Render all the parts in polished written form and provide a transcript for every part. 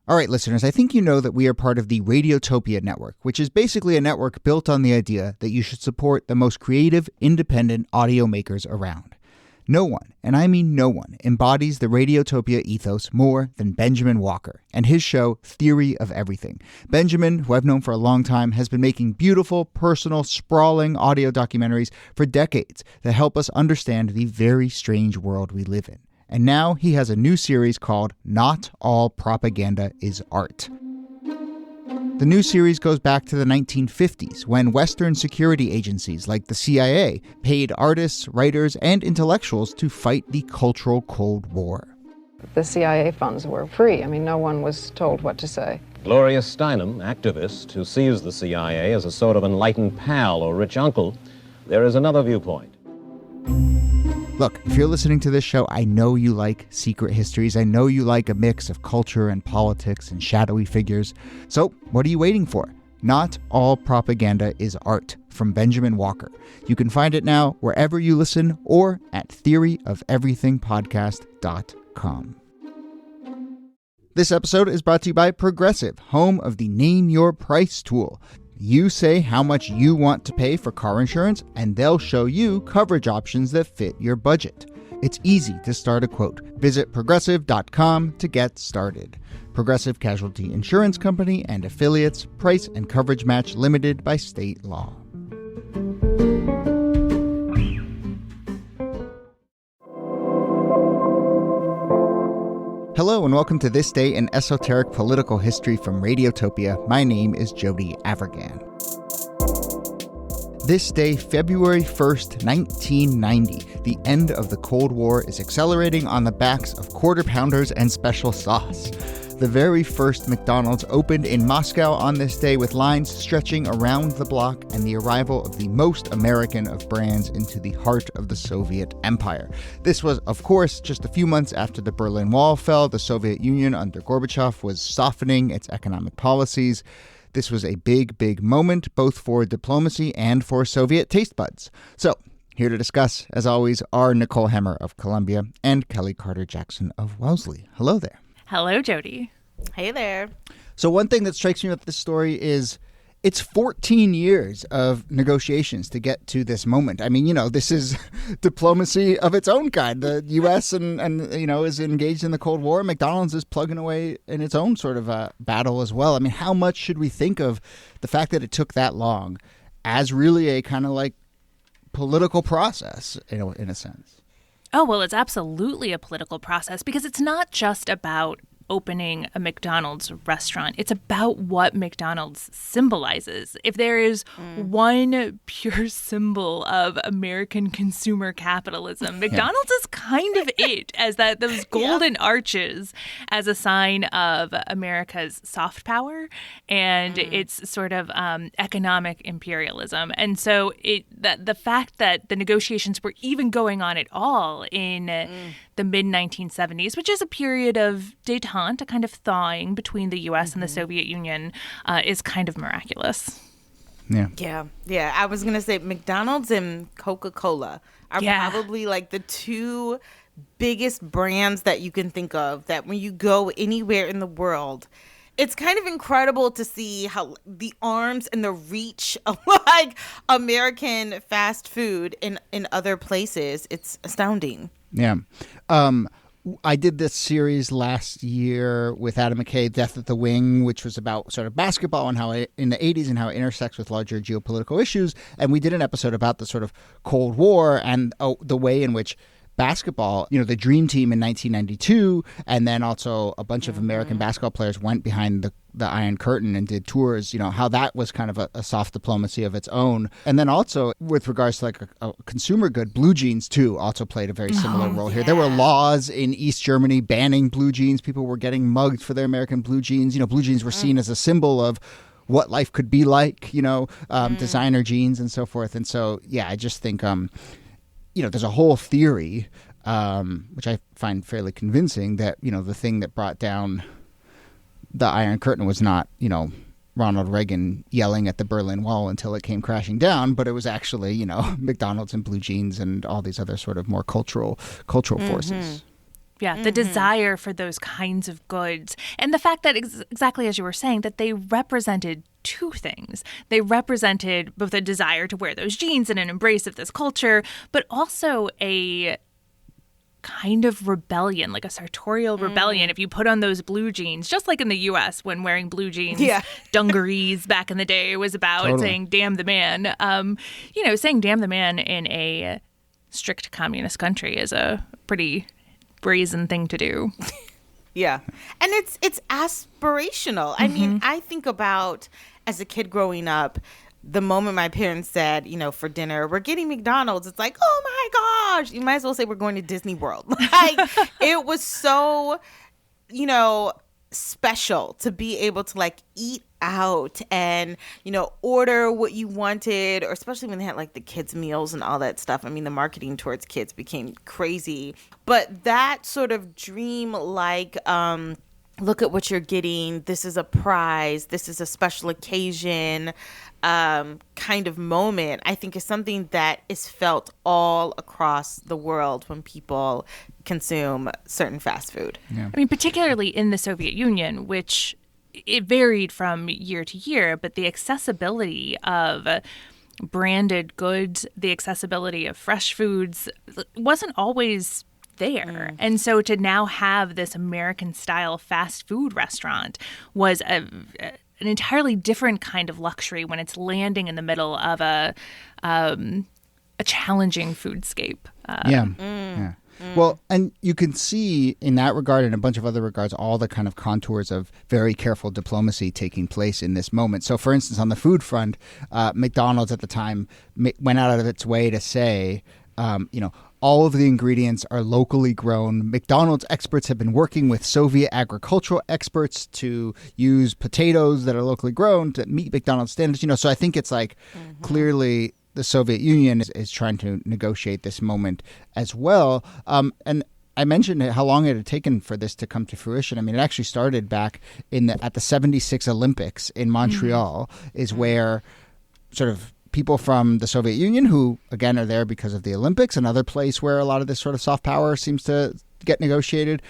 All right, listeners, I think you know that we are part of the Radiotopia network, which is basically a network built on the idea that you should support the most creative, independent audio makers around. No one, and I mean no one, embodies the Radiotopia ethos more than Benjamin Walker and his show Theory of Everything. Benjamin, who I've known for a long time, has been making beautiful, personal, sprawling audio documentaries for decades that help us understand the very strange world we live in. And now he has a new series called Not All Propaganda is Art. The new series goes back to the 1950s when Western security agencies like the CIA paid artists, writers, and intellectuals to fight the cultural Cold War. The CIA funds were free. I mean, no one was told what to say. Gloria Steinem, activist who sees the CIA as a sort of enlightened pal or rich uncle, there is another viewpoint. Look, if you're listening to this show, I know you like secret histories. I know you like a mix of culture and politics and shadowy figures. So what are you waiting for? Not All Propaganda is Art from Benjamin Walker. You can find it now wherever you listen or at theoryofeverythingpodcast.com. This episode is brought to you by Progressive, home of the Name Your Price tool. You say how much you want to pay for car insurance, and they'll show you coverage options that fit your budget. It's easy to start a quote. Visit Progressive.com to get started. Progressive Casualty Insurance Company and Affiliates. Price and coverage match limited by state law. Hello and welcome to This Day in Esoteric Political History from Radiotopia. My name is Jody Avirgan. This day, February 1st, 1990, the end of the Cold War is accelerating on the backs of quarter pounders and special sauce. The very first McDonald's opened in Moscow on this day with lines stretching around the block and the arrival of the most American of brands into the heart of the Soviet Empire. This was, of course, just a few months after the Berlin Wall fell. The Soviet Union under Gorbachev was softening its economic policies. This was a big, big moment, both for diplomacy and for Soviet taste buds. So, here to discuss, as always, are Nicole Hemmer of Columbia and Kellie Carter-Jackson of Wellesley. Hello there. Hello, Jody. Hey there. So one thing that strikes me about this story is it's 14 years of negotiations to get to this moment. I mean, you know, this is diplomacy of its own kind. The U.S. and you know, is engaged in the Cold War. McDonald's is plugging away in its own sort of battle as well. I mean, how much should we think of the fact that it took that long as really a kind of like political process, you know, in a sense? Oh, well, it's absolutely a political process because it's not just about opening a McDonald's restaurant. It's about what McDonald's symbolizes. If there is one pure symbol of American consumer capitalism, McDonald's is kind of it, as that those golden arches as a sign of America's soft power and its sort of economic imperialism. And so the fact that the negotiations were even going on at all in the mid-1970s, which is a period of détente, a kind of thawing between the U.S. and the Soviet Union, is kind of miraculous. Yeah. I was going to say McDonald's and Coca-Cola are probably like the two biggest brands that you can think of that when you go anywhere in the world, it's kind of incredible to see how the arms and the reach of like American fast food in other places. It's astounding. Yeah. I did this series last year with Adam McKay, Death at the Wing, which was about sort of basketball and how it, in the 80s and how it intersects with larger geopolitical issues. And we did an episode about the sort of Cold War and the way in which basketball, you know, the Dream Team in 1992, and then also a bunch of American basketball players went behind the Iron Curtain and did tours, you know, how that was kind of a soft diplomacy of its own. And then also with regards to like a consumer good, blue jeans too also played a very similar role here. There were laws in East Germany banning blue jeans. People were getting mugged for their American blue jeans. You know, blue jeans were seen as a symbol of what life could be like, you know, designer jeans and so forth. And so, yeah, I just think, you know, there's a whole theory, which I find fairly convincing, that, you know, the thing that brought down the Iron Curtain was not, you know, Ronald Reagan yelling at the Berlin Wall until it came crashing down, but it was actually, you know, McDonald's and blue jeans and all these other sort of more cultural forces. Yeah, the desire for those kinds of goods. And the fact that, exactly as you were saying, that they represented two things. They represented both a desire to wear those jeans and an embrace of this culture, but also a kind of rebellion, like a sartorial rebellion. If you put on those blue jeans, just like in the U.S. when wearing blue jeans, dungarees back in the day was about saying "damn the man." Saying "damn the man" in a strict communist country is a pretty brazen thing to do. Yeah. And it's aspirational. I mean, I think about as a kid growing up, the moment my parents said, for dinner, we're getting McDonald's, it's like, oh my gosh, you might as well say we're going to Disney World. Like, it was so, special to be able to like eat out and, order what you wanted, or especially when they had like the kids' meals and all that stuff. I mean, the marketing towards kids became crazy. But that sort of dream, like, look at what you're getting. This is a prize. This is a special occasion kind of moment, I think is something that is felt all across the world when people consume certain fast food. Yeah. I mean, particularly in the Soviet Union, which it varied from year to year, but the accessibility of branded goods, the accessibility of fresh foods wasn't always there. And so to now have this American-style fast food restaurant was an entirely different kind of luxury when it's landing in the middle of a challenging foodscape. Yeah. Well, and you can see in that regard and a bunch of other regards all the kind of contours of very careful diplomacy taking place in this moment. So, for instance, on the food front, McDonald's at the time went out of its way to say, all of the ingredients are locally grown. McDonald's experts have been working with Soviet agricultural experts to use potatoes that are locally grown to meet McDonald's standards. So I think it's like clearly the Soviet Union is trying to negotiate this moment as well. And I mentioned how long it had taken for this to come to fruition. I mean, it actually started back at the 76 Olympics in Montreal is where sort of people from the Soviet Union, who, again, are there because of the Olympics, another place where a lot of this sort of soft power seems to get negotiated,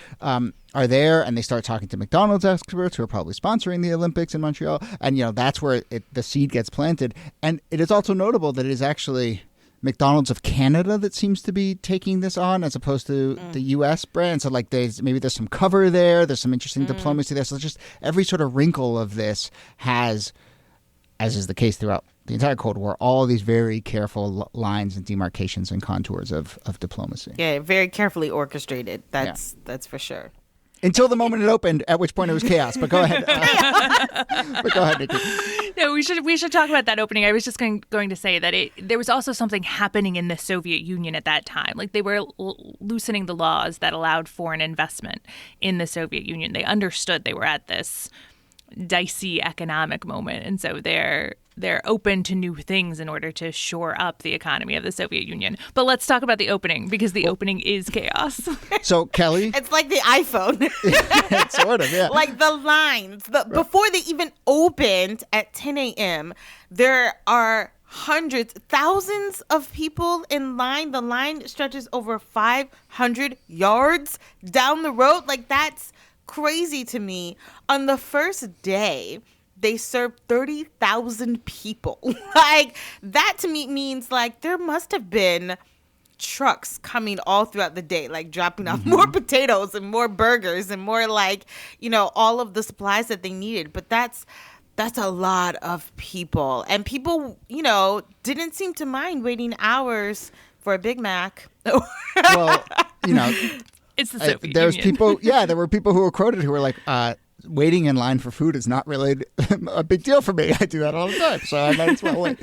are there, and they start talking to McDonald's experts who are probably sponsoring the Olympics in Montreal, and that's where the seed gets planted. And it is also notable that it is actually McDonald's of Canada that seems to be taking this on as opposed to the U.S. brand. So like there's some cover there, there's some interesting diplomacy there. So just every sort of wrinkle of this has, as is the case throughout the entire Cold War, all of these very careful lines and demarcations and contours of diplomacy. Yeah, very carefully orchestrated. That's for sure. Until the moment it opened, at which point it was chaos. But go ahead. Niki. No, we should talk about that opening. I was just going to say that there was also something happening in the Soviet Union at that time. Like they were loosening the laws that allowed foreign investment in the Soviet Union. They understood they were at this dicey economic moment, and so they're open to new things in order to shore up the economy of the Soviet Union. But let's talk about the opening, because the opening is chaos. So, Kellie? It's like the iPhone. Sort of, yeah. Like the lines. Before they even opened at 10 a.m., there are hundreds, thousands of people in line. The line stretches over 500 yards down the road. Like, that's crazy to me. On the first day, they served 30,000 people. Like, that to me means like there must have been trucks coming all throughout the day, like dropping off more potatoes and more burgers and more like, all of the supplies that they needed. But that's a lot of people. And people, didn't seem to mind waiting hours for a Big Mac. Well, it's the Soviet there's Union. people, there were people who were quoted who were like, waiting in line for food is not really a big deal for me. I do that all the time, so I might as well wait.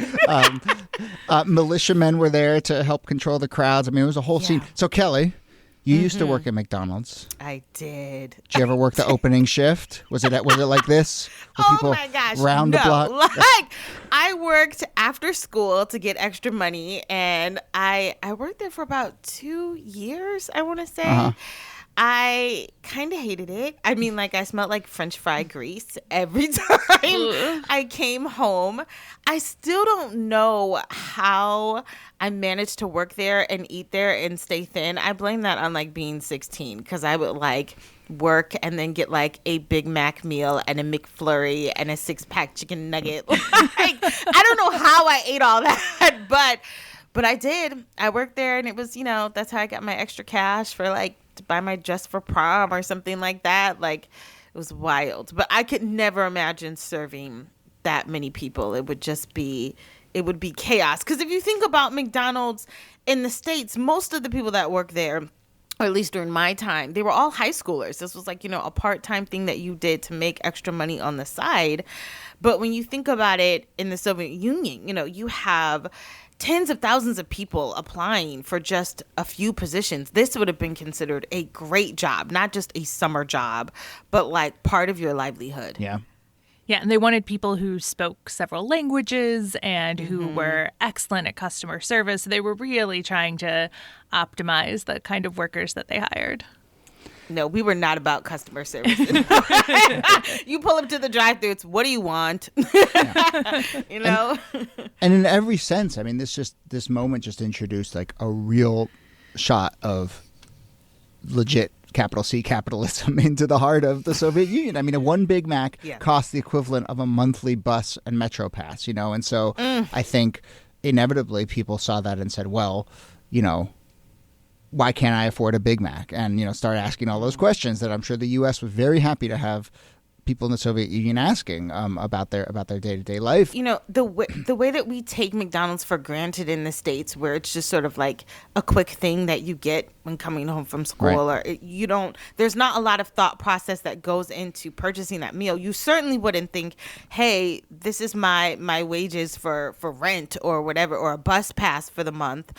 Militiamen were there to help control the crowds. I mean, it was a whole scene. So, Kellie, you used to work at McDonald's. I did. Did you ever work the opening shift? Was it like this? Were people my gosh, round the block? Like, I worked after school to get extra money, and I worked there for about 2 years, I want to say. I kind of hated it. I mean, like, I smelled like French fry grease every time I came home. I still don't know how I managed to work there and eat there and stay thin. I blame that on, like, being 16, because I would, like, work and then get, like, a Big Mac meal and a McFlurry and a 6-pack chicken nugget. Like, I don't know how I ate all that, but I did. I worked there, and it was, you know, that's how I got my extra cash for, like, to buy my dress for prom or something like that. Like, it was wild. But I could never imagine serving that many people. It would be chaos. Because if you think about McDonald's in the States, most of the people that work there, or at least during my time, they were all high schoolers. This was like, you know, a part-time thing that you did to make extra money on the side. But when you think about it in the Soviet Union, you know, you have tens of thousands of people applying for just a few positions. This would have been considered a great job, not just a summer job, but like part of your livelihood. Yeah. Yeah, and they wanted people who spoke several languages and who were excellent at customer service. They were really trying to optimize the kind of workers that they hired. No, we were not about customer service. You pull up to the drive-thru, it's, what do you want? You know? And in every sense, I mean, this moment just introduced like a real shot of legit capital C capitalism into the heart of the Soviet Union. I mean, one Big Mac cost the equivalent of a monthly bus and metro pass, you know? And so I think inevitably people saw that and said, well, you know, why can't I afford a Big Mac? And, you know, start asking all those questions that I'm sure the U.S. was very happy to have people in the Soviet Union asking about their day-to-day life. You know, the way that we take McDonald's for granted in the States, where it's just sort of like a quick thing that you get when coming home from school, or there's not a lot of thought process that goes into purchasing that meal. You certainly wouldn't think, hey, this is my wages for rent or whatever, or a bus pass for the month.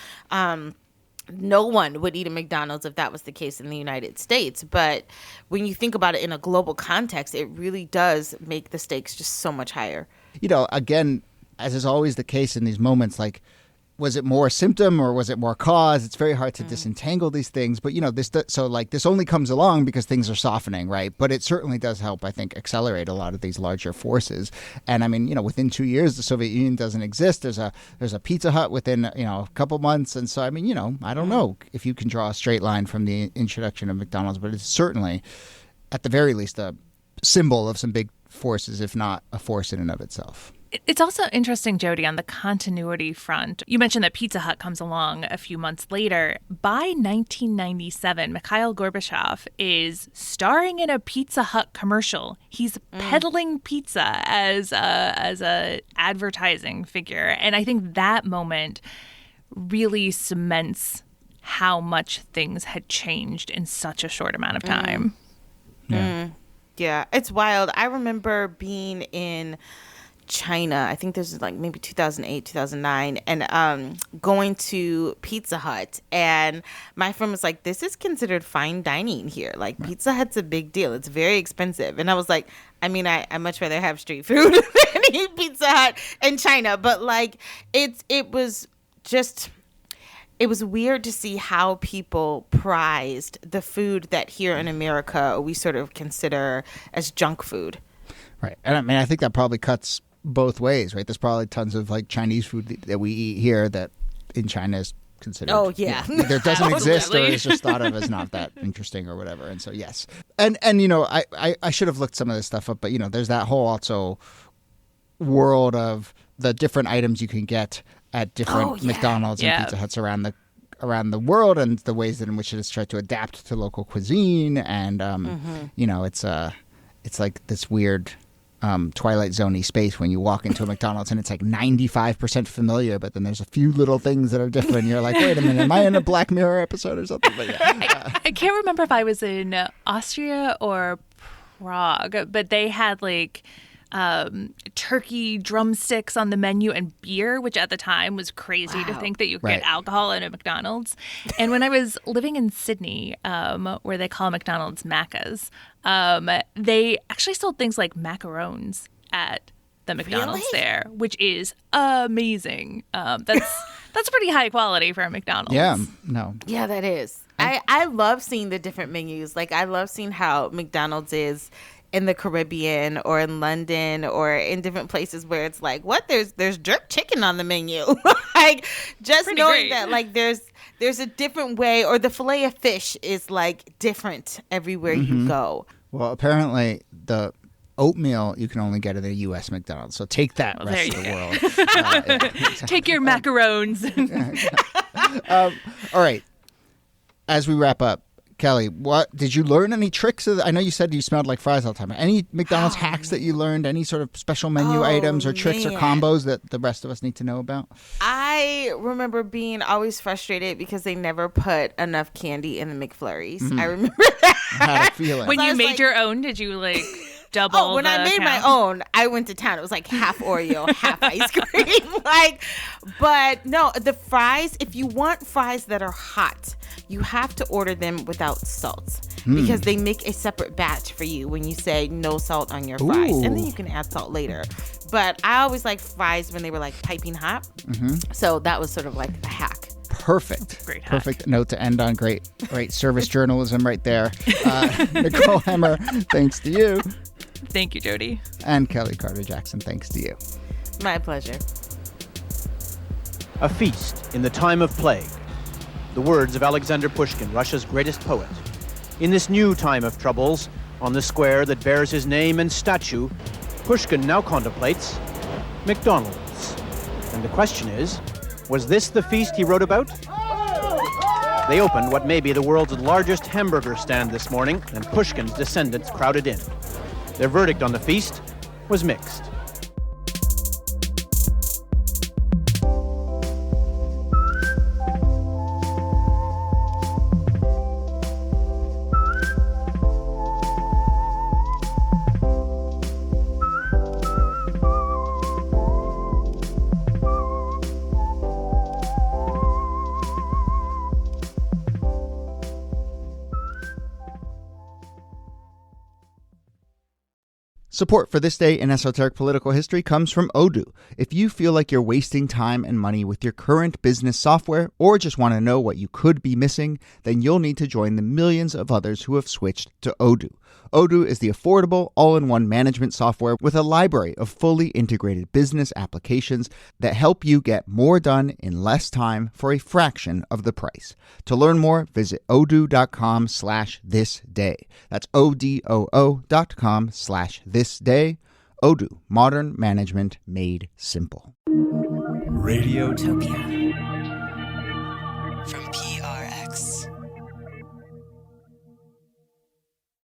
No one would eat a McDonald's if that was the case in the United States. But when you think about it in a global context, it really does make the stakes just so much higher. You know, again, as is always the case in these moments, like, was it more symptom or was it more cause? It's very hard to disentangle these things. But, you know, this only comes along because things are softening, right? But it certainly does help, I think, accelerate a lot of these larger forces. And I mean, you know, within 2 years, the Soviet Union doesn't exist. There's a Pizza Hut within, you know, a couple months. And so, I mean, you know, I don't know if you can draw a straight line from the introduction of McDonald's, but it's certainly, at the very least, a symbol of some big forces, if not a force in and of itself. It's also interesting, Jody, on the continuity front. You mentioned that Pizza Hut comes along a few months later. By 1997, Mikhail Gorbachev is starring in a Pizza Hut commercial. He's peddling pizza as a advertising figure. And I think that moment really cements how much things had changed in such a short amount of time. Yeah, it's wild. I remember being in China, I think this is like maybe 2008, 2009, and going to Pizza Hut, and my friend was like, this is considered fine dining here. Like, Pizza Hut's a big deal. It's very expensive. And I was like, I mean, I much rather have street food than eat Pizza Hut in China. But like, it was weird to see how people prized the food that here in America we sort of consider as junk food. Right. And I mean, I think that probably cuts both ways, right? There's probably tons of like Chinese food that we eat here that in China is considered. Oh yeah, either doesn't exist or is just thought of as not that interesting or whatever. And so yes, and you know, I should have looked some of this stuff up, but you know, there's that whole also world of the different items you can get at different McDonald's and Pizza Huts around the world, and the ways in which it has tried to adapt to local cuisine, and you know, it's like this weird Twilight Zone-y space when you walk into a McDonald's and it's like 95% familiar, but then there's a few little things that are different. You're like, wait a minute, am I in a Black Mirror episode or something? But I can't remember if I was in Austria or Prague, but they had like turkey drumsticks on the menu and beer, which at the time was crazy to think that you could get alcohol in a McDonald's. And when I was living in Sydney, where they call McDonald's Maccas, they actually sold things like macarons at the McDonald's there, which is amazing. That's pretty high quality for a McDonald's. Yeah, no. Yeah, that is. I love seeing the different menus. Like, I love seeing how McDonald's is in the Caribbean or in London or in different places where it's like, what? There's jerk chicken on the menu. Like, just Pretty knowing great. that, like, there's a different way, or the filet of fish is like different everywhere you go. Well, apparently the oatmeal you can only get at a U.S. McDonald's. So take that, Well, rest there of the you world. Take your macarons. All right. As we wrap up, Kellie, what did you learn? Any tricks? I know you said you smelled like fries all the time. Any McDonald's hacks that you learned? Any sort of special menu items or tricks or combos that the rest of us need to know about? I remember being always frustrated because they never put enough candy in the McFlurries. I remember that. I had a feeling. When I you was made like- your own, did you like double? Oh, when the I made my count? own, I went to town. It was like half Oreo, half ice cream. But no, the fries, if you want fries that are hot, you have to order them without salt because they make a separate batch for you when you say no salt on your fries. And then you can add salt later. But I always like fries when they were like piping hot. So that was sort of like a hack. Perfect. Great hack. Perfect note to end on. Great service journalism right there. Nicole Hemmer, thanks to you. Thank you, Jody. And Kellie Carter-Jackson, thanks to you. My pleasure. A feast in the time of plague. The words of Alexander Pushkin, Russia's greatest poet. In this new time of troubles, on the square that bears his name and statue, Pushkin now contemplates McDonald's. And the question is, was this the feast he wrote about? They opened what may be the world's largest hamburger stand this morning, and Pushkin's descendants crowded in. Their verdict on the feast was mixed. Support for This Day in Esoteric Political History comes from Odoo. If you feel like you're wasting time and money with your current business software or just want to know what you could be missing, then you'll need to join the millions of others who have switched to Odoo. Odoo is the affordable, all-in-one management software with a library of fully integrated business applications that help you get more done in less time for a fraction of the price. To learn more, visit odoo.com/thisday. That's odoo.com/thisday. Odoo, modern management made simple. Radiotopia. From